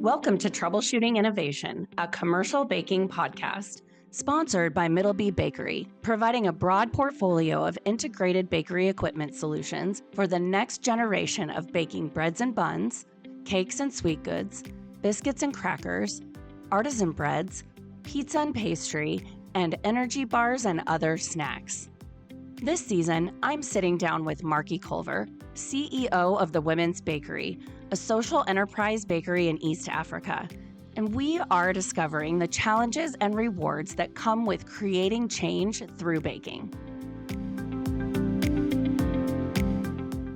Welcome to Troubleshooting Innovation, a commercial baking podcast, sponsored by Middleby Bakery, providing a broad portfolio of integrated bakery equipment solutions for the next generation of baking breads and buns, cakes and sweet goods, biscuits and crackers, artisan breads, pizza and pastry, and energy bars and other snacks. This season, I'm sitting down with Markey CEO of the Women's Bakery, a social enterprise bakery in East Africa, and we are discovering the challenges and rewards that come with creating change through baking.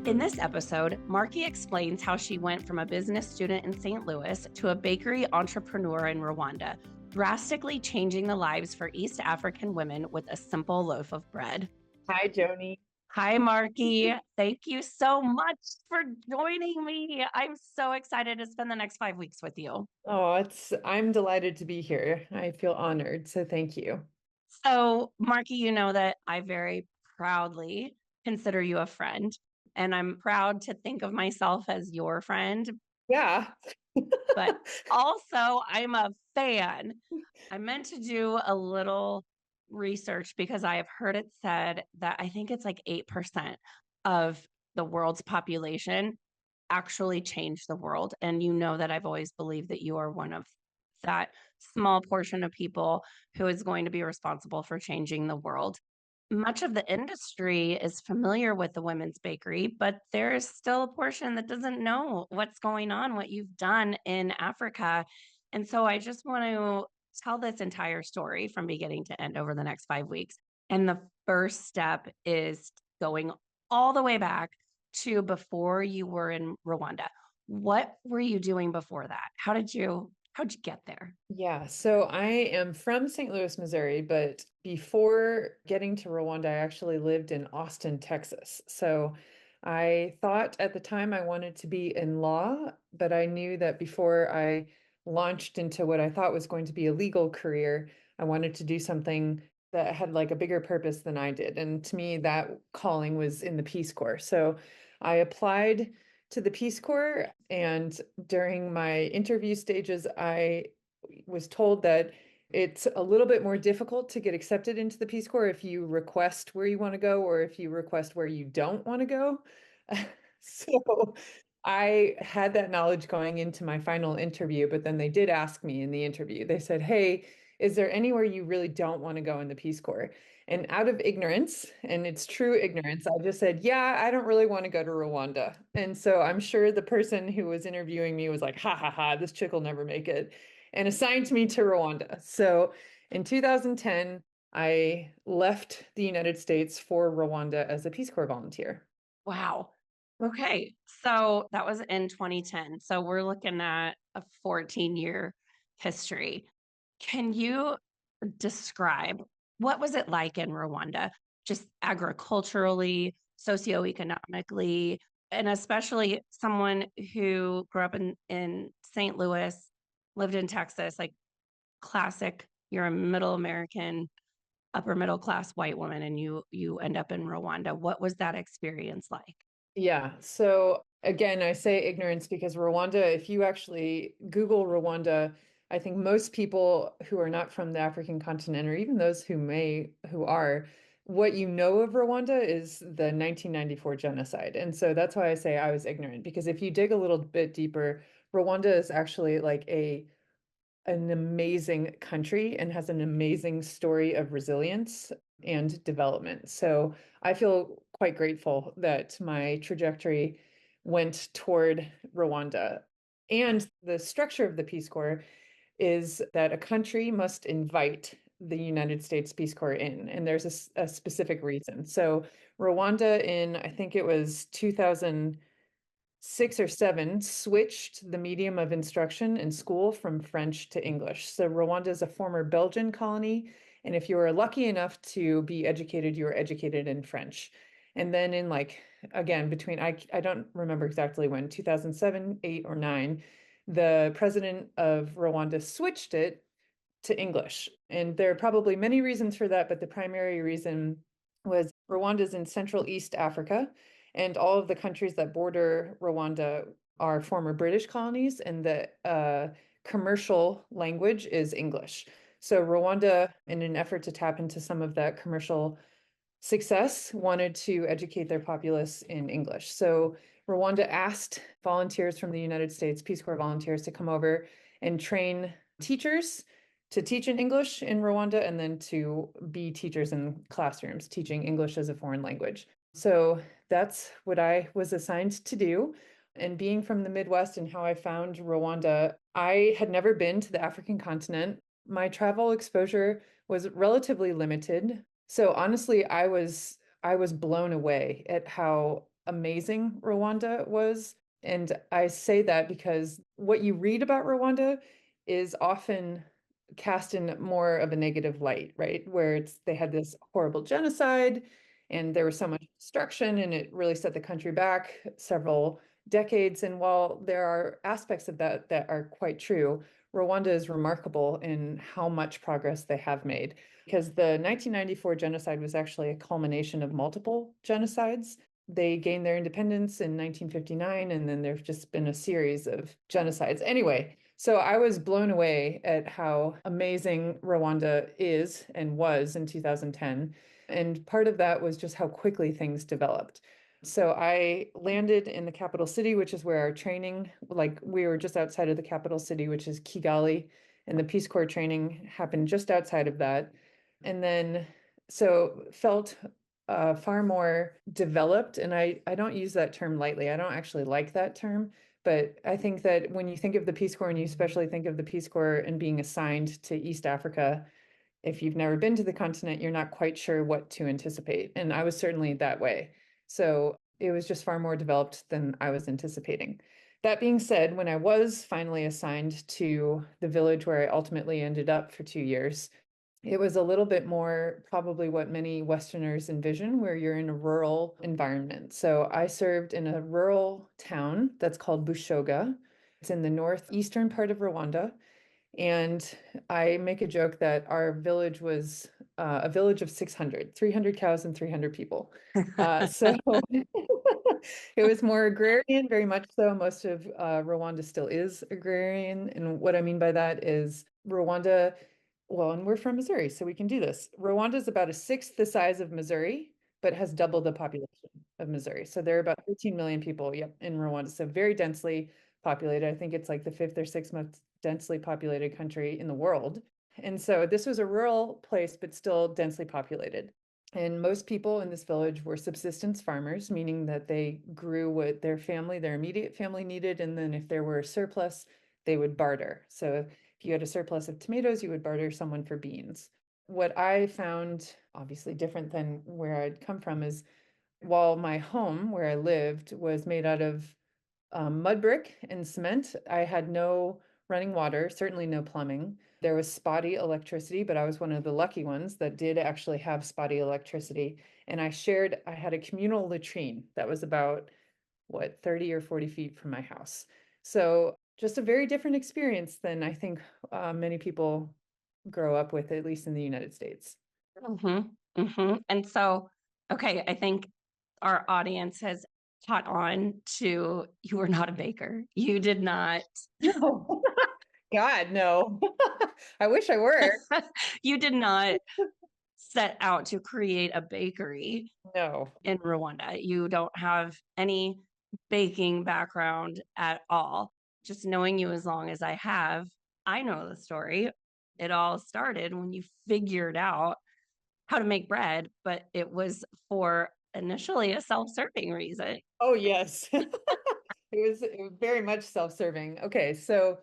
In this episode, Markey explains how she went from a business student in St. Louis to a bakery entrepreneur in Rwanda, drastically changing the lives for East African women with a simple loaf of bread. Hi, Joni. Hi, Markey. Thank you so much for joining me. I'm so excited to spend the next 5 weeks with you. Oh, I'm delighted to be here. I feel honored, so thank you. So, Markey, you know that I very proudly consider you a friend, and I'm proud to think of myself as your friend. Yeah. But also, I'm a fan. I meant to do a little research because I have heard it said that I think it's like 8% of the world's population actually change the world. And you know that I've always believed that you are one of that small portion of people who is going to be responsible for changing the world. Much of the industry is familiar with the women's bakery, but there is still a portion that doesn't know what's going on, what you've done in Africa. And so I just want to tell this entire story from beginning to end over the next 5 weeks. And the first step is going all the way back to before you were in Rwanda. What were you doing before that? How'd you get there? Yeah, so I am from St. Louis, Missouri, but before getting to Rwanda, I actually lived in Austin, Texas. So I thought at the time I wanted to be in law, but I knew that before I launched into what I thought was going to be a legal career, I wanted to do something that had like a bigger purpose than I did. And to me, that calling was in the Peace Corps. So I applied to the Peace Corps, and during my interview stages, I was told that it's a little bit more difficult to get accepted into the Peace Corps if you request where you want to go or if you request where you don't want to go. So I had that knowledge going into my final interview, but then they did ask me in the interview, they said, "Hey, is there anywhere you really don't want to go in the Peace Corps?" And out of ignorance, and it's true ignorance, I just said, "Yeah, I don't really want to go to Rwanda." And so I'm sure the person who was interviewing me was like, "Ha ha ha, this chick will never make it," and assigned me to Rwanda. So in 2010, I left the United States for Rwanda as a Peace Corps volunteer. Wow. Okay. So that was in 2010. So we're looking at a 14-year history. Can you describe what was it like in Rwanda, just agriculturally, socioeconomically, and especially someone who grew up in St. Louis, lived in Texas, like classic, you're a middle American, upper middle class white woman, and you end up in Rwanda. What was that experience like? Yeah. So again, I say ignorance because Rwanda, if you actually Google Rwanda, I think most people who are not from the African continent, or even those who are, what you know of Rwanda is the 1994 genocide. And so that's why I say I was ignorant, because if you dig a little bit deeper, Rwanda is actually like an amazing country and has an amazing story of resilience and development. So I feel quite grateful that my trajectory went toward Rwanda. And the structure of the Peace Corps is that a country must invite the United States Peace Corps in, and there's a specific reason. So Rwanda in, I think it was 2006 or 7, switched the medium of instruction in school from French to English. So Rwanda is a former Belgian colony, and if you were lucky enough to be educated, you were educated in French. And then in like, again, between, I don't remember exactly when, 2007, 8, or 9, the president of Rwanda switched it to English. And there are probably many reasons for that, but the primary reason was Rwanda is in Central East Africa, and all of the countries that border Rwanda are former British colonies, and the commercial language is English. So Rwanda, in an effort to tap into some of that commercial success, wanted to educate their populace in English. So Rwanda asked volunteers from the United States, Peace Corps volunteers, to come over and train teachers to teach in English in Rwanda and then to be teachers in classrooms, teaching English as a foreign language. So that's what I was assigned to do. And being from the Midwest and how I found Rwanda, I had never been to the African continent. My travel exposure was relatively limited. So honestly, I was blown away at how amazing Rwanda was. And I say that because what you read about Rwanda is often cast in more of a negative light, right? Where they had this horrible genocide and there was so much destruction and it really set the country back several decades. And while there are aspects of that that are quite true, Rwanda is remarkable in how much progress they have made because the 1994 genocide was actually a culmination of multiple genocides. They gained their independence in 1959, and then there's just been a series of genocides. Anyway, so I was blown away at how amazing Rwanda is and was in 2010. And part of that was just how quickly things developed. So I landed in the capital city, which is where our training, like we were just outside of the capital city, which is Kigali, and the Peace Corps training happened just outside of that. And then so felt far more developed. And I don't use that term lightly. I don't actually like that term. But I think that when you think of the Peace Corps and you especially think of the Peace Corps and being assigned to East Africa, if you've never been to the continent, you're not quite sure what to anticipate. And I was certainly that way. So it was just far more developed than I was anticipating. That being said, when I was finally assigned to the village where I ultimately ended up for 2 years, it was a little bit more probably what many Westerners envision, where you're in a rural environment. So I served in a rural town that's called Bushoga. It's in the northeastern part of Rwanda. And I make a joke that our village was a village of 600, 300 cows and 300 people. So it was more agrarian, very much so. Most of Rwanda still is agrarian. And what I mean by that is Rwanda, well, and we're from Missouri, so we can do this. Rwanda is about a sixth the size of Missouri, but has double the population of Missouri. So there are about 13 million people, yep, in Rwanda. So very densely populated. I think it's like the fifth or sixth most densely populated country in the world. And so this was a rural place, but still densely populated. And most people in this village were subsistence farmers, meaning that they grew what their family, their immediate family needed. And then if there were a surplus, they would barter. So if you had a surplus of tomatoes, you would barter someone for beans. What I found, obviously different than where I'd come from, is while my home, where I lived, was made out of mud brick and cement, I had no running water, certainly no plumbing. There was spotty electricity, but I was one of the lucky ones that did actually have spotty electricity. And I had a communal latrine that was about, what, 30 or 40 feet from my house. So just a very different experience than I think many people grow up with, at least in the United States. And so, okay, I think our audience has caught on to you were not a baker. You did not, No, God, no. I wish I were. you did not set out to create a bakery No. in Rwanda. You don't have any baking background at all. Just knowing you as long as I have, I know the story. It all started when you figured out how to make bread, but it was for initially a self-serving reason. Oh, yes. It was very much self-serving. Okay, so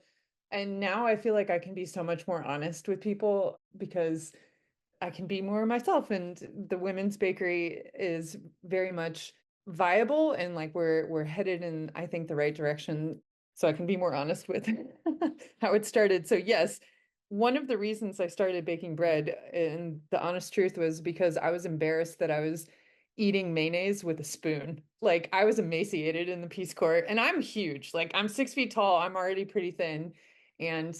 and now I feel like I can be so much more honest with people because I can be more myself, and the women's bakery is very much viable, and like we're headed in, I think, the right direction. So I can be more honest with how it started. So yes, one of the reasons I started baking bread, and the honest truth, was because I was embarrassed that I was eating mayonnaise with a spoon. Like I was emaciated in the Peace Corps, and I'm huge. Like I'm 6 feet tall. I'm already pretty thin, and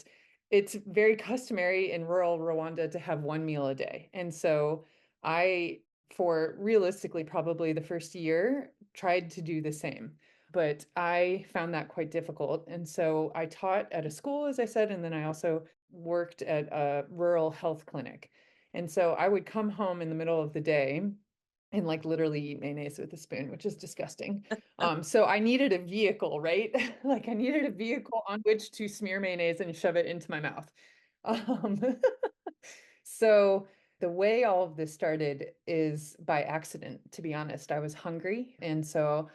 it's very customary in rural Rwanda to have one meal a day. And so I, for realistically probably the first year, tried to do the same. but I found that quite difficult. And so I taught at a school, as I said, and then I also worked at a rural health clinic. And so I would come home in the middle of the day and like literally eat mayonnaise with a spoon, which is disgusting. So I needed a vehicle, right? Like I needed a vehicle on which to smear mayonnaise and shove it into my mouth. Um, so the way all of this started is by accident, to be honest. I was hungry. And so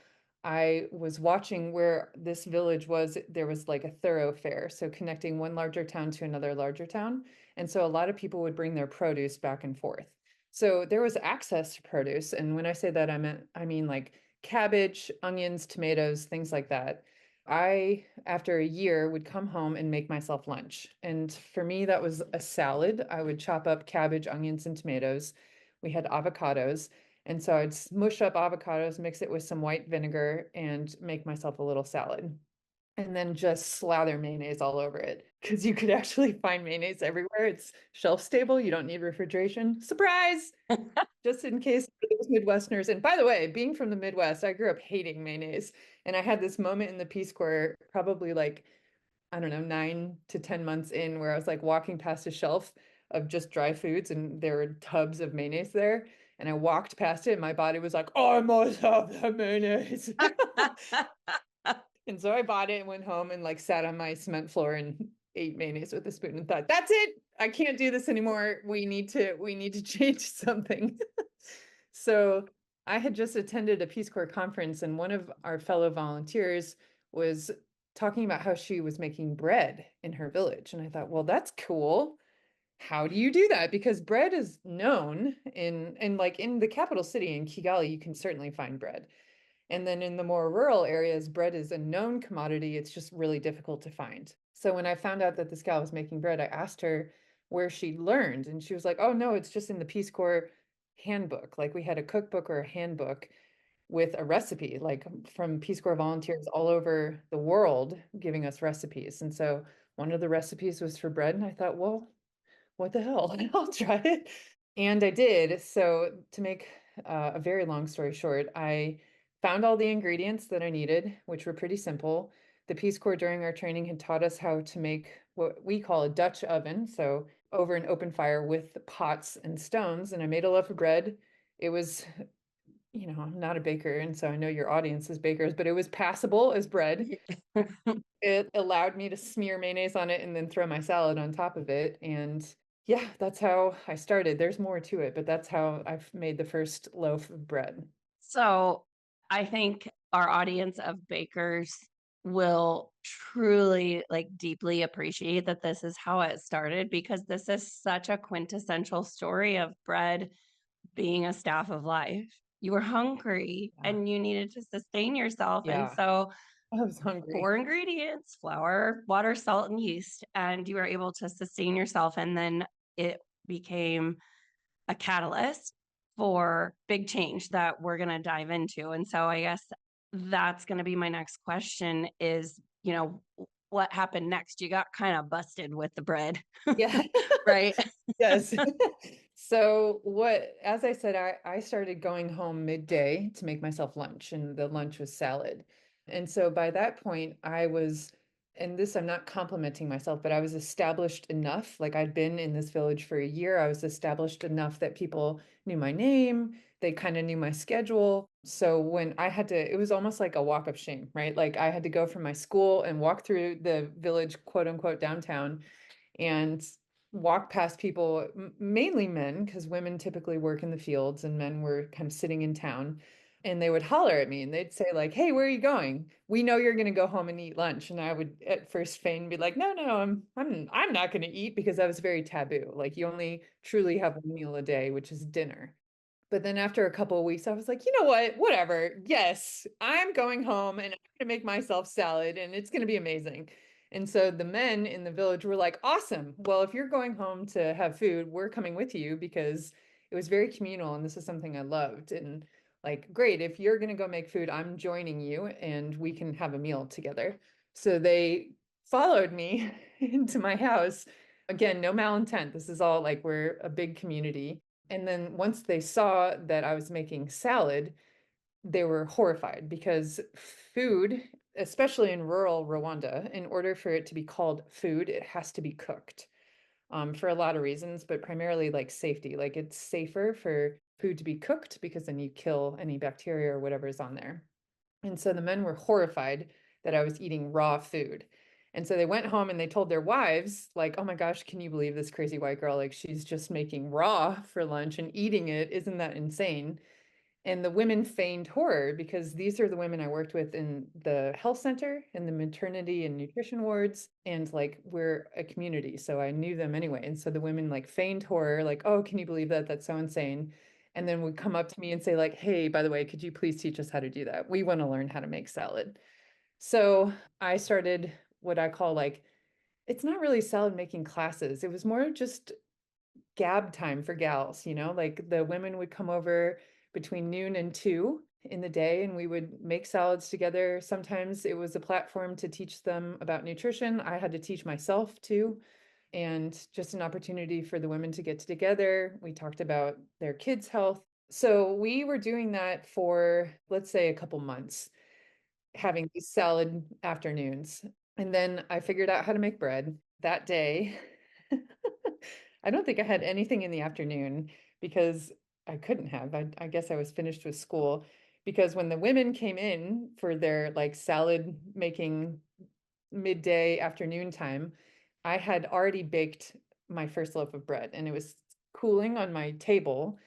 I was watching where this village was. There was like a thoroughfare, so connecting one larger town to another larger town. And so a lot of people would bring their produce back and forth. So there was access to produce. And when I say that, I mean like cabbage, onions, tomatoes, things like that. I, after a year, would come home and make myself lunch. And for me, that was a salad. I would chop up cabbage, onions, and tomatoes. We had avocados. And so I'd smush up avocados, mix it with some white vinegar, and make myself a little salad. And then just slather mayonnaise all over it because you could actually find mayonnaise everywhere. It's shelf stable. You don't need refrigeration. Surprise! Just in case for those Midwesterners. And by the way, being from the Midwest, I grew up hating mayonnaise. And I had this moment in the Peace Corps, probably like, I don't know, 9 to 10 months in, where I was like walking past a shelf of just dry foods and there were tubs of mayonnaise there. And I walked past it and my body was like, oh, I must have that mayonnaise. And so I bought it and went home and like sat on my cement floor and ate mayonnaise with a spoon and thought, that's it. I can't do this anymore. We need to change something. So I had just attended a Peace Corps conference and one of our fellow volunteers was talking about how she was making bread in her village. And I thought, well, that's cool. How do you do that? Because bread is known in like in the capital city in Kigali, you can certainly find bread. And then in the more rural areas, bread is a known commodity. It's just really difficult to find. So when I found out that this gal was making bread, I asked her where she learned. And she was like, oh, no, it's just in the Peace Corps handbook. Like we had a cookbook or a handbook with a recipe, like from Peace Corps volunteers all over the world giving us recipes. And so one of the recipes was for bread. And I thought, well, what the hell? I'll try it. And I did. So to make a very long story short, I found all the ingredients that I needed, which were pretty simple. The Peace Corps during our training had taught us how to make what we call a Dutch oven. So over an open fire with pots and stones. And I made a loaf of bread. It was, I'm not a baker. And so I know your audience is bakers, but it was passable as bread. It allowed me to smear mayonnaise on it and then throw my salad on top of it. And yeah, that's how I started. There's more to it, but that's how I've made the first loaf of bread. So I think our audience of bakers will truly like deeply appreciate that this is how it started because this is such a quintessential story of bread being a staff of life. You were hungry Yeah. and you needed to sustain yourself. And Yeah, so I was hungry. four ingredients: flour, water, salt, and yeast. And you were able to sustain yourself. And then it became a catalyst for big change that we're going to dive into. And so I guess that's going to be my next question is, what happened next? You got kind of busted with the bread, Yeah. right? Yes. So as I said, I started going home midday to make myself lunch, and the lunch was salad. And so by that point, and this I'm not complimenting myself, but I was established enough. Like I'd been in this village for a year. I was established enough that people knew my name. They kind of knew my schedule. So when I had to, it was almost like a walk of shame, right? Like I had to go from my school and walk through the village, quote unquote, downtown and walk past people, mainly men, because women typically work in the fields and men were kind of sitting in town. And they would holler at me and they'd say, like, hey, where are you going? We know you're going to go home and eat lunch. And I would at first feign be like, no, no, I'm not going to eat because that was very taboo. Like you only truly have one meal a day, which is dinner. But then after a couple of weeks, I was like, you know what? Whatever. Yes, I'm going home and I'm going to make myself salad and it's going to be amazing. And so the men in the village were like, awesome. Well, if you're going home to have food, we're coming with you because it was very communal and this is something I loved. And like, great, if you're going to go make food, I'm joining you and we can have a meal together. So they followed me into my house. Again, no malintent. This is all like we're a big community. And then once they saw that I was making salad, they were horrified because food, especially in rural Rwanda, in order for it to be called food, it has to be cooked for a lot of reasons, but primarily like safety. Like it's safer for food to be cooked because then you kill any bacteria or whatever is on there. And so the men were horrified that I was eating raw food. And so they went home and they told their wives, like, oh my gosh, can you believe this crazy white girl? Like, she's just making raw for lunch and eating it. Isn't that insane? And the women feigned horror because these are the women I worked with in the health center, in the maternity and nutrition wards. And like, we're a community. So I knew them anyway. And so the women like feigned horror, like, oh, can you believe that? That's so insane. And then would come up to me and say, like, hey, by the way, could you please teach us how to do that? We want to learn how to make salad. So I started what I call like, it's not really salad making classes. It was more just gab time for gals, like the women would come over between noon and 2 in the day and we would make salads together. Sometimes it was a platform to teach them about nutrition. I had to teach myself too, and just an opportunity for the women to get together. We talked about their kids' health. So we were doing that for, let's say, a couple months, having these salad afternoons. And then I figured out how to make bread that day. I don't think I had anything in the afternoon because I couldn't have. I guess I was finished with school because when the women came in for their like salad making midday afternoon time, I had already baked my first loaf of bread and it was cooling on my table.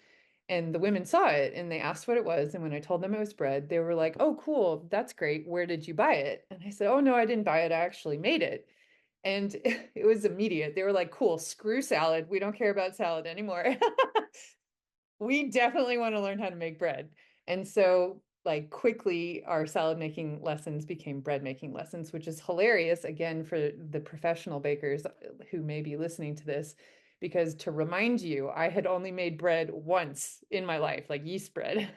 And the women saw it and they asked what it was. And when I told them it was bread, they were like, oh, cool. That's great. Where did you buy it? And I said, oh, no, I didn't buy it. I actually made it. And it was immediate. They were like, cool, screw salad. We don't care about salad anymore. We definitely want to learn how to make bread. And so, like, quickly, our salad making lessons became bread making lessons, which is hilarious, again, for the professional bakers who may be listening to this. Because to remind you, I had only made bread once in my life, like yeast bread.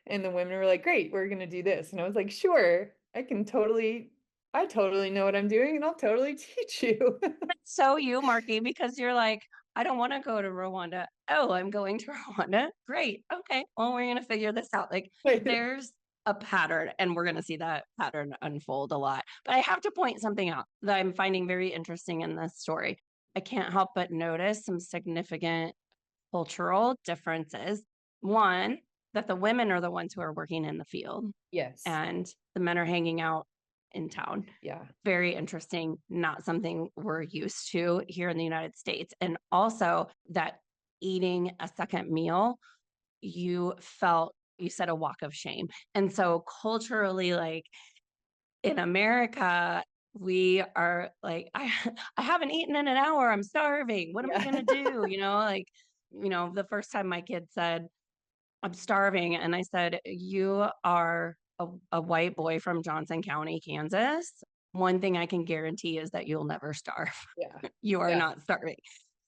And the women were like, great, we're going to do this. And I was like, sure, I totally know what I'm doing and I'll totally teach you. So you, Markey, because you're like, I don't want to go to Rwanda. Oh, I'm going to Rwanda. Great. Okay. Well, we're going to figure this out. Like, there's a pattern, and we're going to see that pattern unfold a lot. But I have to point something out that I'm finding very interesting in this story. I can't help but notice some significant cultural differences. One, that the women are the ones who are working in the field Yes. and the men are hanging out in town. Yeah. Very interesting, not something we're used to here in the United States. And also that eating a second meal, you said a walk of shame. And so culturally, like in America, we are like, I haven't eaten in an hour. I'm starving. What am I Yeah. going to do? The first time my kid said, I'm starving. And I said, you are a white boy from Johnson County, Kansas. One thing I can guarantee is that you'll never starve. Yeah. You are Yeah. not starving.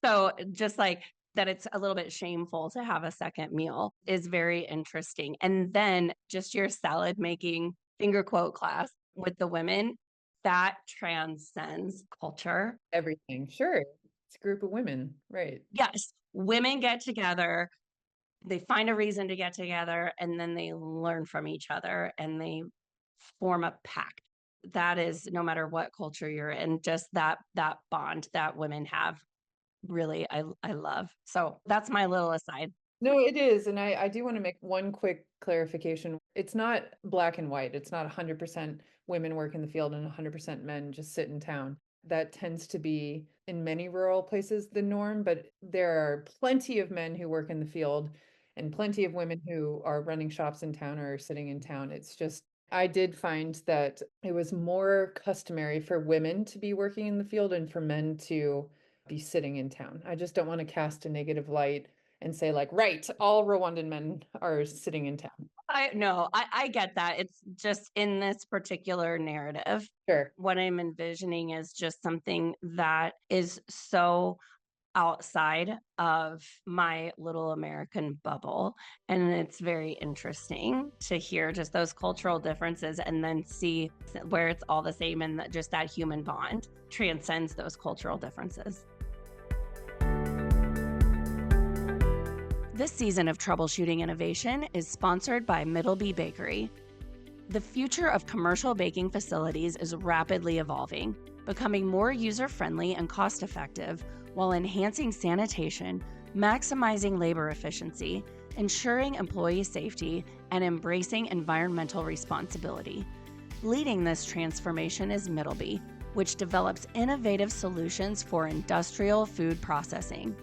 So just like that, it's a little bit shameful to have a second meal is very interesting. And then just your salad making finger quote class with the women, that transcends culture. Everything. Sure. It's a group of women. Right. Yes, women get together, they find a reason to get together, and then they learn from each other and they form a pact. That is, no matter what culture you're in, just that bond that women have, really, I love. So that's my little aside. No, it is. And I do want to make one quick clarification. It's not black and white. It's not 100% women work in the field and 100% men just sit in town. That tends to be in many rural places the norm, but there are plenty of men who work in the field and plenty of women who are running shops in town or sitting in town. It's just, I did find that it was more customary for women to be working in the field and for men to be sitting in town. I just don't want to cast a negative light and say like, right, all Rwandan men are sitting in town. I get that. It's just in this particular narrative. Sure. What I'm envisioning is just something that is so outside of my little American bubble. And it's very interesting to hear just those cultural differences and then see where it's all the same and that just that human bond transcends those cultural differences. This season of Troubleshooting Innovation is sponsored by Middleby Bakery. The future of commercial baking facilities is rapidly evolving, becoming more user-friendly and cost-effective while enhancing sanitation, maximizing labor efficiency, ensuring employee safety, and embracing environmental responsibility. Leading this transformation is Middleby, which develops innovative solutions for industrial food processing.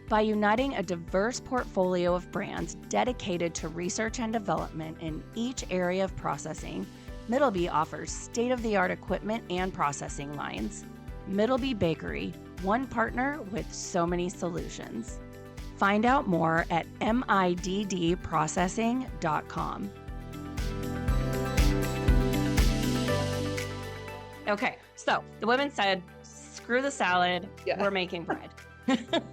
By uniting a diverse portfolio of brands dedicated to research and development in each area of processing, Middleby offers state-of-the-art equipment and processing lines. Middleby Bakery, one partner with so many solutions. Find out more at middprocessing.com. Okay, so the women said, screw the salad, we're making bread.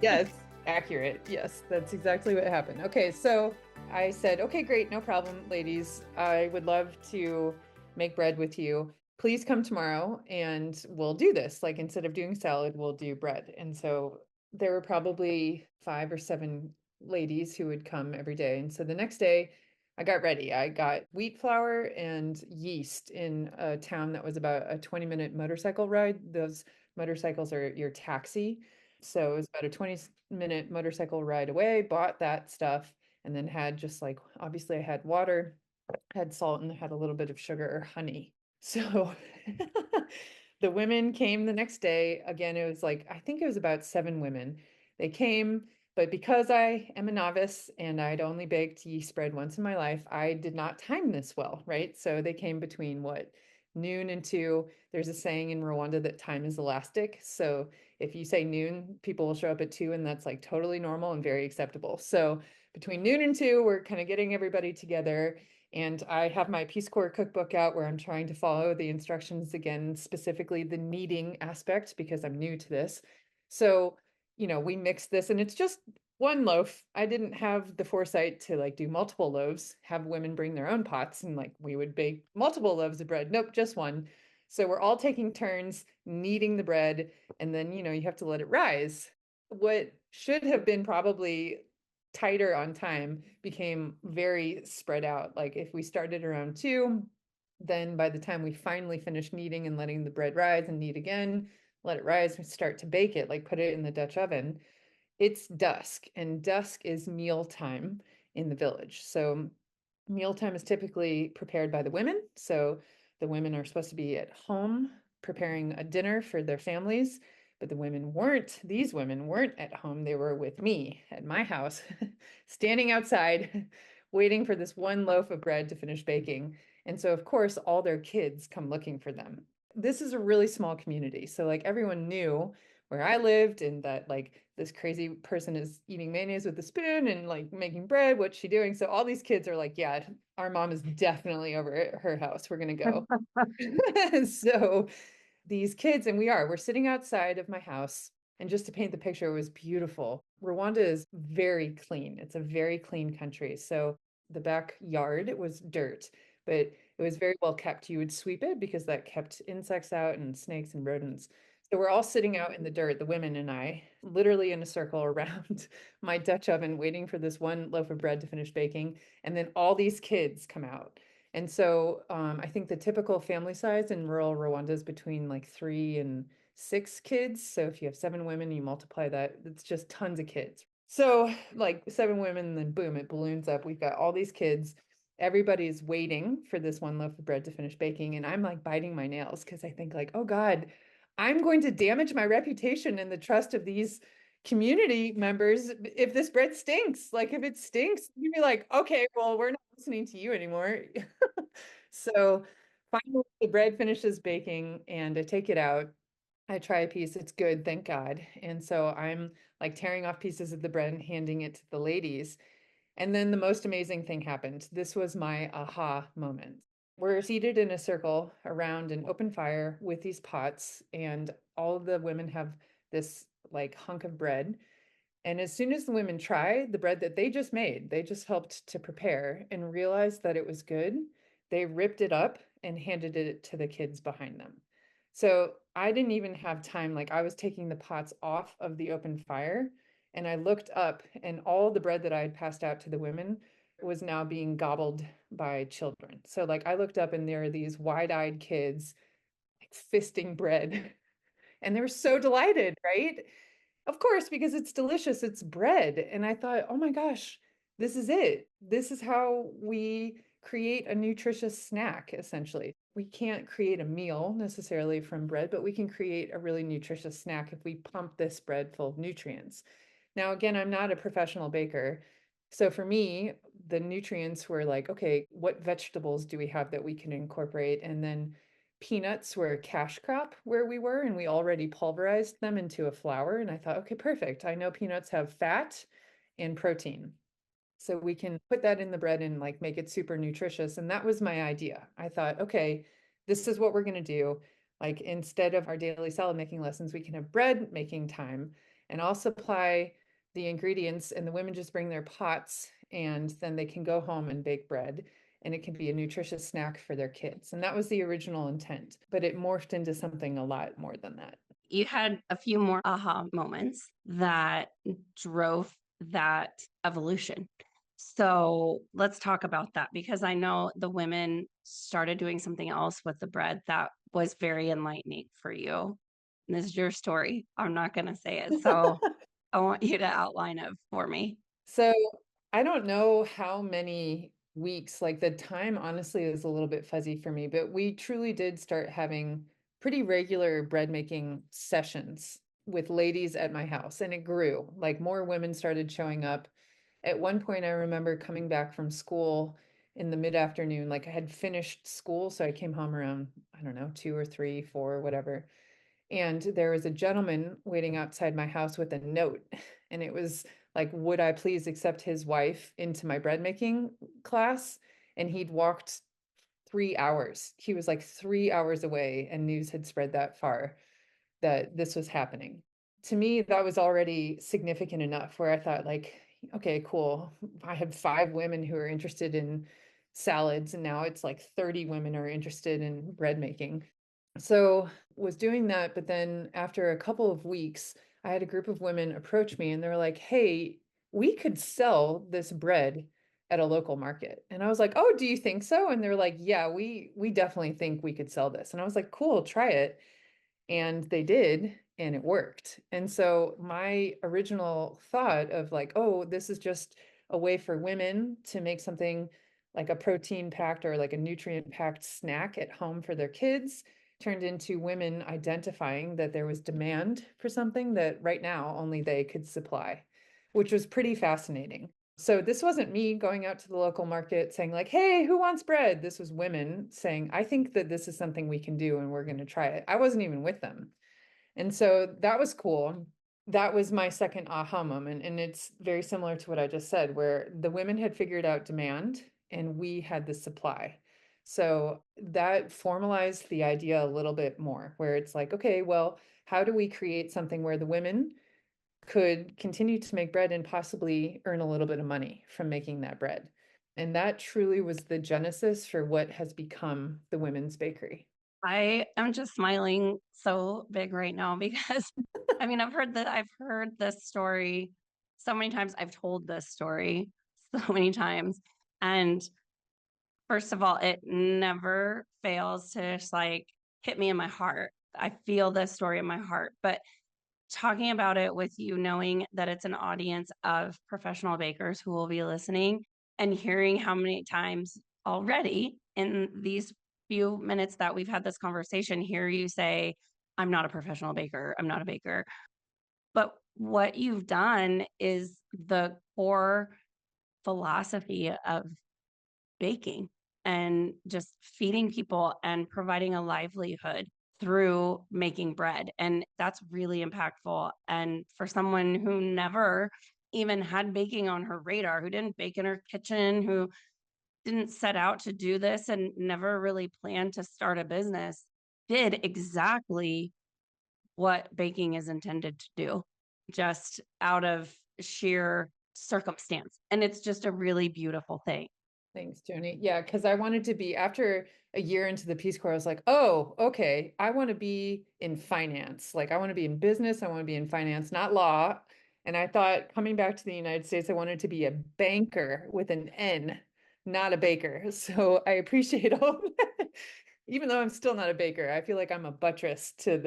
Yes, accurate. Yes, that's exactly what happened. Okay, so I said, okay, great, no problem, ladies. I would love to make bread with you. Please come tomorrow and we'll do this. Like instead of doing salad, we'll do bread. And so there were probably 5 or 7 ladies who would come every day. And so the next day, I got ready. I got wheat flour and yeast in a town that was about a 20-minute motorcycle ride. Those motorcycles are your taxi. So it was about a 20-minute motorcycle ride away, bought that stuff, and then had just like, obviously I had water, had salt, and had a little bit of sugar or honey. So the women came the next day. Again, it was like, I think it was about 7 women. They came, but because I am a novice and I'd only baked yeast bread once in my life, I did not time this well, right? So they came between noon and 2. There's a saying in Rwanda that time is elastic. So if you say noon, people will show up at 2, and that's like totally normal and very acceptable. So between noon and 2, we're kind of getting everybody together. And I have my Peace Corps cookbook out where I'm trying to follow the instructions again, specifically the kneading aspect, because I'm new to this. So, we mix this and it's just one loaf. I didn't have the foresight to like do multiple loaves, have women bring their own pots and like we would bake multiple loaves of bread. Nope, just one. So we're all taking turns kneading the bread, and then, you have to let it rise. What should have been probably tighter on time became very spread out. Like if we started around 2, then by the time we finally finished kneading and letting the bread rise and knead again, let it rise and start to bake it, like put it in the Dutch oven, it's dusk, and dusk is meal time in the village. So mealtime is typically prepared by the women. So the women are supposed to be at home preparing a dinner for their families, but these women weren't at home. They were with me at my house, standing outside, waiting for this one loaf of bread to finish baking. And so, of course, all their kids come looking for them. This is a really small community. So, like, everyone knew where I lived and that, like, this crazy person is eating mayonnaise with a spoon and like making bread. What's she doing? So all these kids are like, yeah, our mom is definitely over at her house. We're going to go. So these kids, and we're sitting outside of my house. And just to paint the picture, it was beautiful. Rwanda is very clean. It's a very clean country. So the backyard was dirt, but it was very well kept. You would sweep it because that kept insects out and snakes and rodents. So we're all sitting out in the dirt, the women and I, literally in a circle around my Dutch oven, waiting for this one loaf of bread to finish baking. And then all these kids come out. And so I think the typical family size in rural Rwanda is between like 3 and 6 kids. So if you have 7 women, you multiply that, it's just tons of kids. So like 7 women, then boom, it balloons up. We've got all these kids. Everybody's waiting for this one loaf of bread to finish baking. And I'm like biting my nails because I think like, oh God, I'm going to damage my reputation and the trust of these community members if this bread stinks. Like if it stinks, you'd be like, okay, well, we're not listening to you anymore. So finally the bread finishes baking and I take it out. I try a piece, it's good, thank God. And so I'm like tearing off pieces of the bread and handing it to the ladies. And then the most amazing thing happened. This was my aha moment. We're seated in a circle around an open fire with these pots, and all of the women have this like hunk of bread. And as soon as the women try the bread that they just made, they just helped to prepare and realized that it was good, they ripped it up and handed it to the kids behind them. So I didn't even have time, like I was taking the pots off of the open fire And I looked up, and all the bread that I had passed out to the women was now being gobbled by children. So, like, I looked up, and there are these wide eyed kids like fisting bread, and they were so delighted, right? Of course, because it's delicious, it's bread. And I thought, oh my gosh, this is it. This is how we create a nutritious snack, essentially. We can't create a meal necessarily from bread, but we can create a really nutritious snack if we pump this bread full of nutrients. Now, again, I'm not a professional baker. So for me, the nutrients were like, okay, what vegetables do we have that we can incorporate? And then peanuts were a cash crop where we were, and we already pulverized them into a flour. And I thought, okay, perfect. I know peanuts have fat and protein. So we can put that in the bread and like make it super nutritious. And that was my idea. I thought, okay, this is what we're going to do. Like instead of our daily salad making lessons, we can have bread making time, and I'll supply the ingredients, and the women just bring their pots, and then they can go home and bake bread, and it can be a nutritious snack for their kids. And that was the original intent, but it morphed into something a lot more than that. You had a few more aha moments that drove that evolution. So let's talk about that, because I know the women started doing something else with the bread that was very enlightening for you. And this is your story. I'm not going to say it. So I want you to outline it for me. So I don't know how many weeks, like the time honestly is a little bit fuzzy for me, but we truly did start having pretty regular bread making sessions with ladies at my house, and it grew. Like more women started showing up. At one point, I remember coming back from school in the mid-afternoon, like I had finished school, so I came home around, I don't know, 2 or 3, 4, whatever. And there was a gentleman waiting outside my house with a note. And it was like, would I please accept his wife into my bread making class? And he'd walked 3 hours. He was like 3 hours away, and news had spread that far that this was happening. To me, that was already significant enough where I thought, like, okay, cool. I had 5 women who are interested in salads, and now it's like 30 women are interested in bread making. So was doing that, but then after a couple of weeks, I had a group of women approach me, and they're like, "Hey, we could sell this bread at a local market." And I was like, "Oh, do you think so?" And they're like, "Yeah, we definitely think we could sell this." And I was like, "Cool, try it." And they did, and it worked. And so my original thought of like, oh, this is just a way for women to make something like a protein packed or like a nutrient packed snack at home for their kids turned into women identifying that there was demand for something that right now only they could supply, which was pretty fascinating. So this wasn't me going out to the local market saying like, "Hey, who wants bread?" This was women saying, "I think that this is something we can do and we're going to try it." I wasn't even with them. And so that was cool. That was my second aha moment. And it's very similar to what I just said, where the women had figured out demand and we had the supply. So that formalized the idea a little bit more, where it's like, okay, well, how do we create something where the women could continue to make bread and possibly earn a little bit of money from making that bread? And that truly was the genesis for what has become the Women's Bakery. I am just smiling so big right now because I mean, I've heard this story so many times. I've told this story so many times. And first of all, it never fails to just like hit me in my heart. I feel this story in my heart. But talking about it with you, knowing that it's an audience of professional bakers who will be listening, and hearing how many times already in these few minutes that we've had this conversation, hear you say, I'm not a professional baker, I'm not a baker. But what you've done is the core philosophy of baking and just feeding people and providing a livelihood through making bread. And that's really impactful. And for someone who never even had baking on her radar, who didn't bake in her kitchen, who didn't set out to do this and never really planned to start a business, did exactly what baking is intended to do, just out of sheer circumstance. And it's just a really beautiful thing. Thanks, Joni. Yeah, because I wanted to be, after a year into the Peace Corps, I was like, oh, okay, I want to be in finance. Like, I want to be in business. I want to be in finance, not law. And I thought coming back to the United States, I wanted to be a banker with an N, not a baker. So I appreciate all that. Even though I'm still not a baker, I feel like I'm a buttress to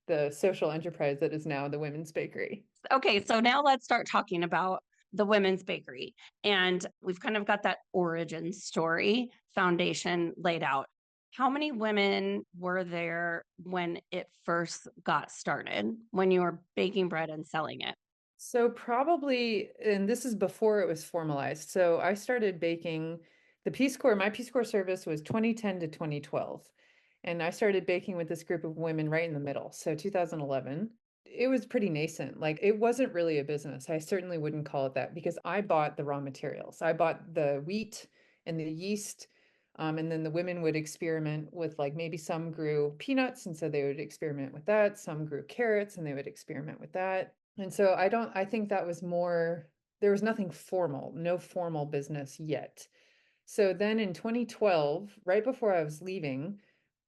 the social enterprise that is now the women's bakery. Okay, so now let's start talking about the women's bakery. And we've kind of got that origin story foundation laid out. How many women were there when it first got started, when you were baking bread and selling it? So probably, and this is before it was formalized. So I started baking the Peace Corps. My Peace Corps service was 2010 to 2012. And I started baking with this group of women right in the middle. So 2011, it was pretty nascent. Like it wasn't really a business. I certainly wouldn't call it that because I bought the raw materials. I bought the wheat and the yeast. And then the women would experiment with like maybe some grew peanuts. And so they would experiment with that. Some grew carrots and they would experiment with that. And so I think that was more, there was nothing formal, no formal business yet. So then in 2012, right before I was leaving,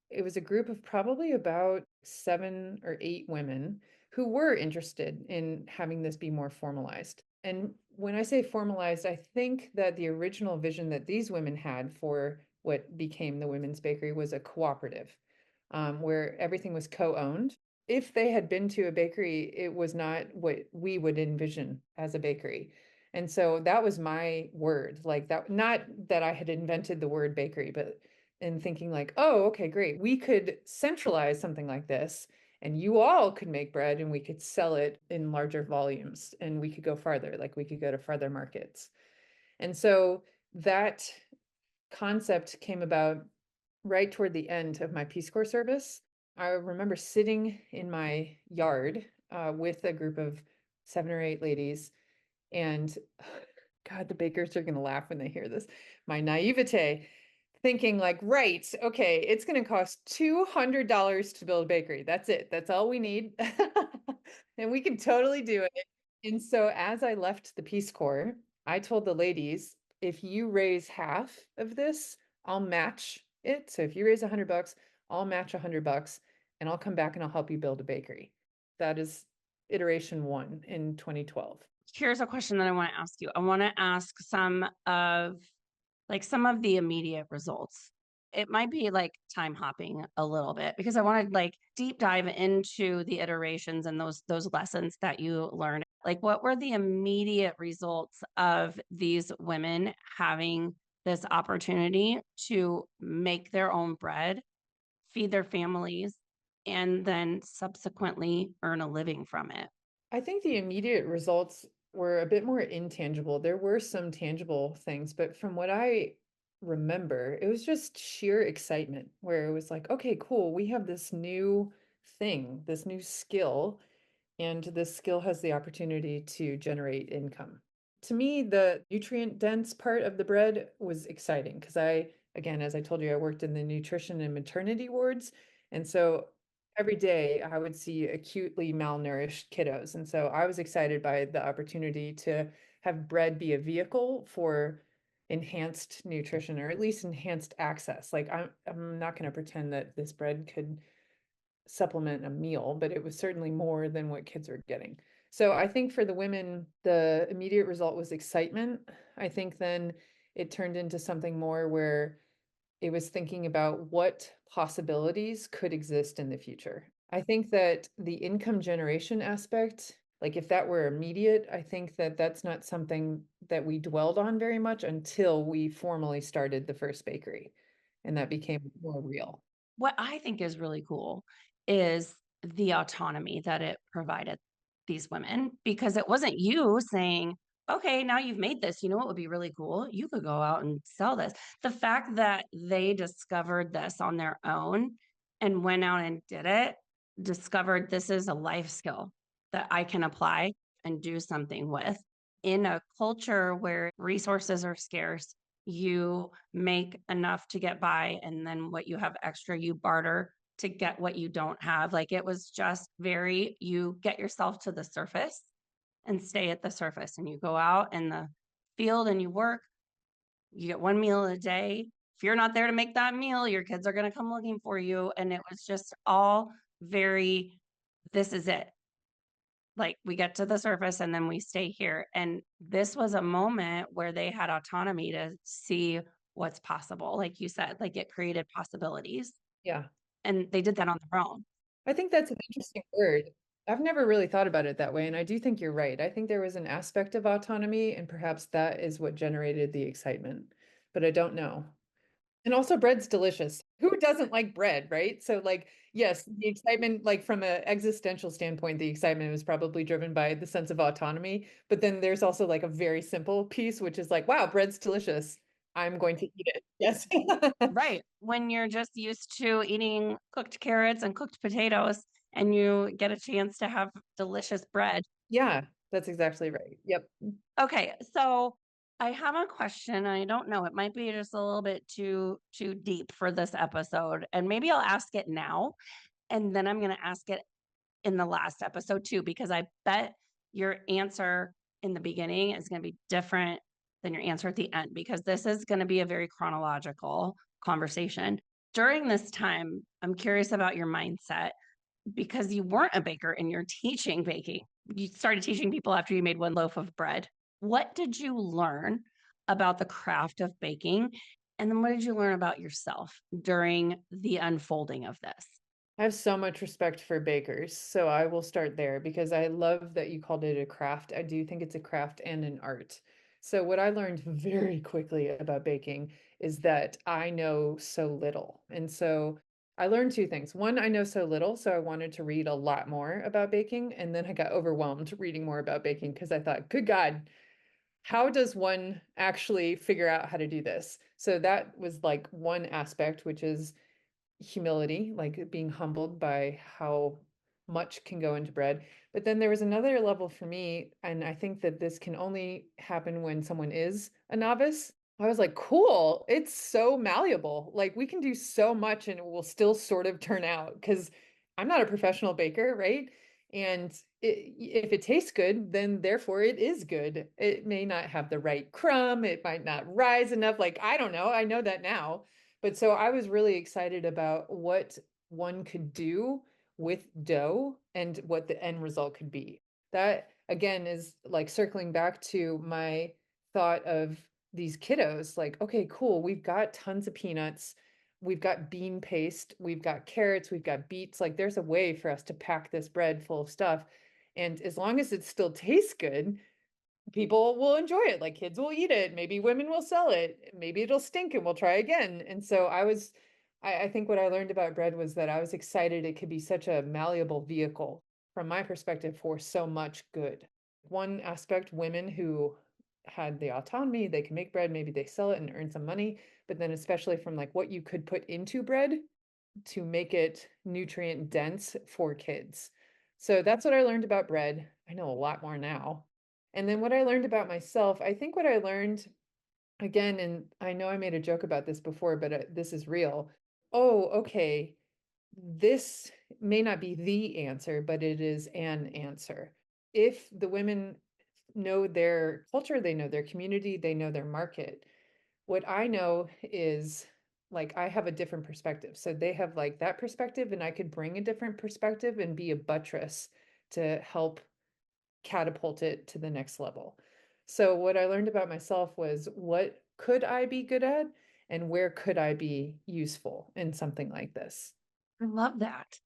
it was a group of probably about 7 or 8 women who were interested in having this be more formalized. And when I say formalized, I think that the original vision that these women had for what became the Women's Bakery was a cooperative, where everything was co-owned. If they had been to a bakery, it was not what we would envision as a bakery. And so that was my word, like that, not that I had invented the word bakery, but in thinking like, oh, okay, great. We could centralize something like this and you all could make bread and we could sell it in larger volumes and we could go farther, like we could go to farther markets. And so that concept came about right toward the end of my Peace Corps service. I remember sitting in my yard with a group of 7 or 8 ladies, and God, the bakers are going to laugh when they hear this. My naivete, thinking like, right, okay, it's going to cost $200 to build a bakery. That's it. That's all we need. And we can totally do it. And so as I left the Peace Corps, I told the ladies, if you raise half of this, I'll match it. So if you raise $100, I'll match $100 and I'll come back and I'll help you build a bakery. That is iteration 1 in 2012. Here's a question that I want to ask you. I want to ask some of the immediate results. It might be like time hopping a little bit because I want to like deep dive into the iterations and those lessons that you learned. Like what were the immediate results of these women having this opportunity to make their own bread, feed their families, and then subsequently earn a living from it? I think the immediate results were a bit more intangible. There were some tangible things, but from what I remember, it was just sheer excitement where it was like, okay, cool, we have this new thing, this new skill, and this skill has the opportunity to generate income. To me, the nutrient dense part of the bread was exciting because again, as I told you, I worked in the nutrition and maternity wards. And so every day I would see acutely malnourished kiddos. And so I was excited by the opportunity to have bread be a vehicle for enhanced nutrition or at least enhanced access. Like I'm not going to pretend that this bread could supplement a meal, but it was certainly more than what kids were getting. So I think for the women, the immediate result was excitement. I think then it turned into something more where it was thinking about what possibilities could exist in the future. I think that the income generation aspect, like if that were immediate, I think that that's not something that we dwelled on very much until we formally started the first bakery and that became more real. What I think is really cool is the autonomy that it provided these women because it wasn't you saying, okay, now you've made this. You know what would be really cool? You could go out and sell this. The fact that they discovered this on their own and went out and did it, discovered this is a life skill that I can apply and do something with in a culture where resources are scarce. You make enough to get by, and then what you have extra, you barter to get what you don't have. Like it was just very, you get yourself to the surface and stay at the surface, and you go out in the field and you work. You get one meal a day. If you're not there to make that meal, your kids are going to come looking for you. And it was just all very, this is it. like we get to the surface and then we stay here. And this was a moment where they had autonomy to see what's possible. Like you said, like it created possibilities. Yeah. And they did that on their own. I think that's an interesting word. I've never really thought about it that way, and I do think you're right. I think there was an aspect of autonomy, and perhaps that is what generated the excitement, but I don't know. And also bread's delicious. Who doesn't like bread, right? So like, yes, the excitement, like from an existential standpoint, the excitement was probably driven by the sense of autonomy. But then there's also like a very simple piece, which is like, wow, bread's delicious. I'm going to eat it. Yes. Right. When you're just used to eating cooked carrots and cooked potatoes and you get a chance to have delicious bread. Yeah, that's exactly right. Yep. Okay, so I have a question. I don't know. It might be just a little bit too deep for this episode. And maybe I'll ask it now and then I'm going to ask it in the last episode too because I bet your answer in the beginning is going to be different than your answer at the end because this is going to be a very chronological conversation. During this time, I'm curious about your mindset because you weren't a baker and you're teaching baking. You started teaching people after you made one loaf of bread. What did you learn about the craft of baking? And then what did you learn about yourself during the unfolding of this? I have so much respect for bakers, so I will start there because I love that you called it a craft. I do think it's a craft and an art. So, what I learned very quickly about baking is that I know so little. And so, I learned two things. One, I know so little, so I wanted to read a lot more about baking. And then I got overwhelmed reading more about baking because I thought, good God, how does one actually figure out how to do this? So, that was like one aspect, which is humility, like being humbled by how much can go into bread. But then there was another level for me, and I think that this can only happen when someone is a novice. I was like, cool, it's so malleable. Like we can do so much and it will still sort of turn out because I'm not a professional baker, right? And if it tastes good, then therefore it is good. It may not have the right crumb, it might not rise enough. Like, I don't know. I know that now. But so I was really excited about what one could do with dough and what the end result could be. That again is like circling back to my thought of these kiddos like, okay, cool, we've got tons of peanuts, we've got bean paste, we've got carrots, we've got beets. Like, there's a way for us to pack this bread full of stuff. And as long as it still tastes good, people will enjoy it. Like kids will eat it. Maybe women will sell it. Maybe it'll stink and we'll try again. And so I think what I learned about bread was that I was excited it could be such a malleable vehicle from my perspective for so much good. One aspect, women who had the autonomy, they can make bread, maybe they sell it and earn some money, but then especially from like what you could put into bread to make it nutrient dense for kids. So that's what I learned about bread. I know a lot more now. And then what I learned about myself, I think what I learned again, and I know I made a joke about this before, but this is real. Oh, okay. This may not be the answer, but it is an answer. If the women know their culture, they know their community, they know their market, what I know is like I have a different perspective. So they have like that perspective, and I could bring a different perspective and be a buttress to help catapult it to the next level. So what I learned about myself was what could I be good at and where could I be useful in something like this? I love that.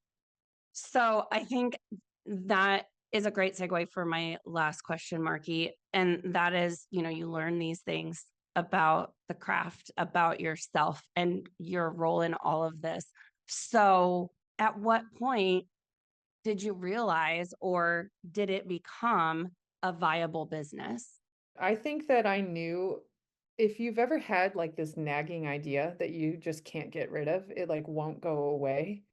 So I think that is a great segue for my last question, Marky. And that is, you learn these things about the craft, about yourself, and your role in all of this. So at what point did you realize, or did it become a viable business? I think that I knew if you've ever had like this nagging idea that you just can't get rid of, it like won't go away.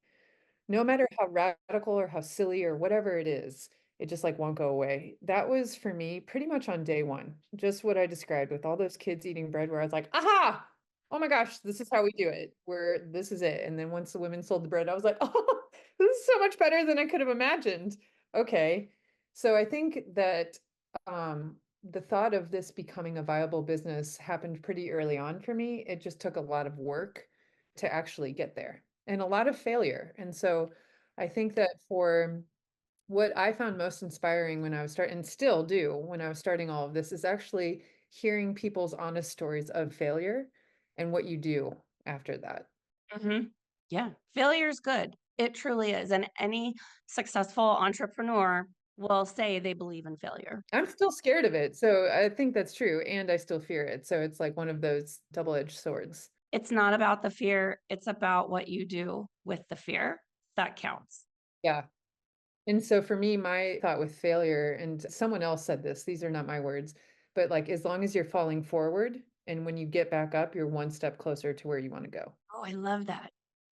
No matter how radical or how silly or whatever it is, it just like won't go away. That was for me pretty much on day one, just what I described with all those kids eating bread, where I was like, aha, oh my gosh, this is how we do it. Where this is it. And then once the women sold the bread, I was like, oh, this is so much better than I could have imagined. Okay. So I think that the thought of this becoming a viable business happened pretty early on for me. It just took a lot of work to actually get there and a lot of failure. And so I think that for What I found most inspiring when I was starting, and still do when I was starting all of this, is actually hearing people's honest stories of failure and what you do after that. Mhm. Yeah, failure is good. It truly is, and any successful entrepreneur will say they believe in failure. I'm still scared of it, so I think that's true, and I still fear it. So it's like one of those double-edged swords. It's not about the fear, it's about what you do with the fear that counts. Yeah. And so for me, my thought with failure, and someone else said this, these are not my words, but like as long as you're falling forward and when you get back up, you're one step closer to where you want to go. Oh, I love that.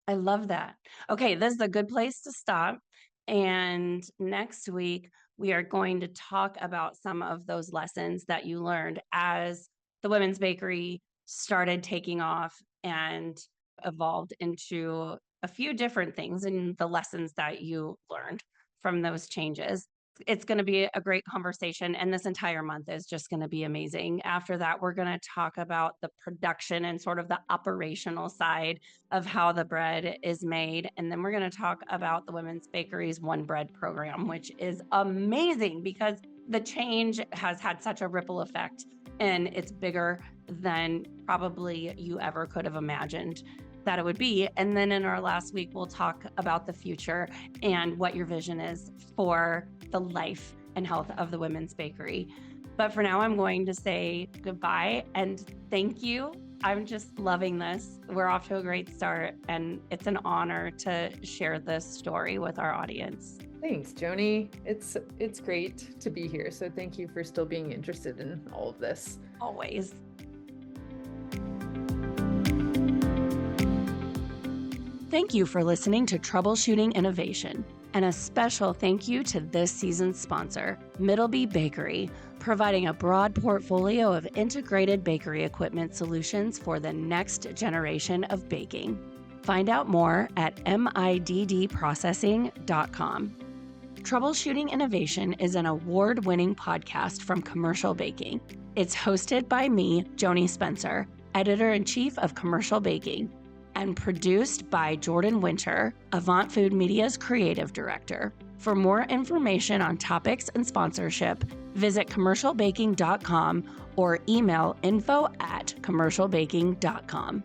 I love that. Okay, this is a good place to stop. And next week, we are going to talk about some of those lessons that you learned as the women's bakery started taking off and evolved into a few different things and the lessons that you learned from those changes. It's going to be a great conversation, and this entire month is just going to be amazing. After that, we're going to talk about the production and sort of the operational side of how the bread is made. And then we're going to talk about the Women's Bakery's One Bread program, which is amazing because the change has had such a ripple effect and it's bigger than probably you ever could have imagined that it would be. And then in our last week, we'll talk about the future and what your vision is for the life and health of the Women's Bakery. But for now, I'm going to say goodbye and thank you. I'm just loving this. We're off to a great start, and it's an honor to share this story with our audience. Thanks, Joni. It's great to be here. So thank you for still being interested in all of this. Always. Thank you for listening to Troubleshooting Innovation, and a special thank you to this season's sponsor, Middleby Bakery, providing a broad portfolio of integrated bakery equipment solutions for the next generation of baking. Find out more at middprocessing.com. Troubleshooting Innovation is an award-winning podcast from Commercial Baking. It's hosted by me, Joni Spencer, editor-in-chief of Commercial Baking, and produced by Jordan Winter, Avant Food Media's creative director. For more information on topics and sponsorship, visit commercialbaking.com or email info@commercialbaking.com.